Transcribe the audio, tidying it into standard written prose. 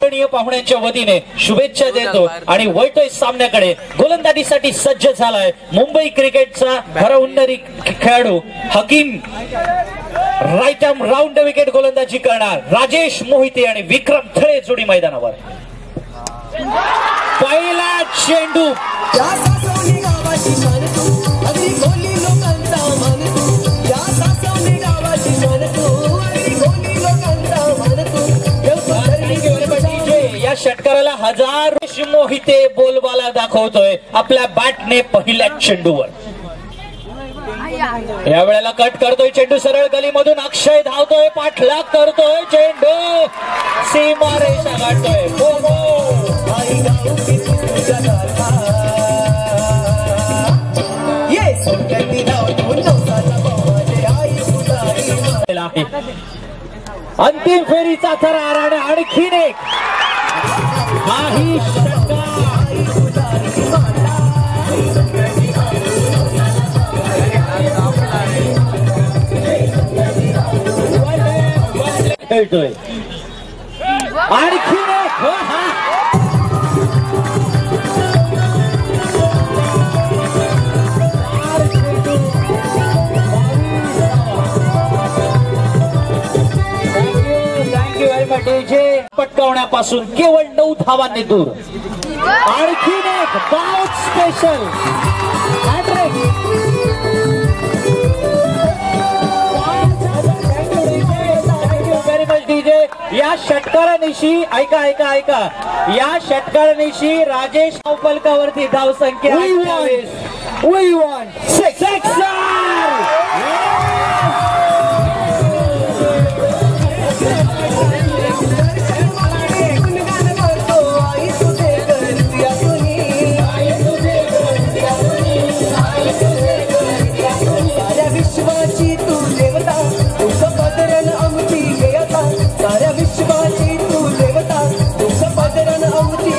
पाहुण्यांच्या वतीने शुभेच्छा देतो आणि वळतोय सामन्याकडे. गोलंदाजीसाठी सज्ज झालाय मुंबई क्रिकेटचा भरहुन्नरी खेळाडू Hakim. Right arm round wicket गोलंदाजी करणार राजेश मोहिते आणि विक्रम थळे जोडी मैदानावर. पहिला चेंडू या षटकाराला 1000 मोहिते बोलबाला दाखवतोय आपल्या बॅटने पहिल्या चेंडूवर. या वेळेला कट करतोय चेंडू सरळ गलीमधून. अक्षय धावतोय पाठलाग करतोय चेंडू सीमारेषा गाठतोय. अंतिम फेरीचा थरार आणि आणखीन एक काही खेळतोय आणखीन एक. पटकावण्यापासून केवळ 9 धावांनी दूर. आणखीन एक बाउट स्पेशल डीजे. या षटकारानिशी ऐका ऐका ऐका या षटकारानिशी राजेश पलकावरती धाव संख्या 28. साऱ्या विश्वाची तू देवता, तुझं पदरण आमची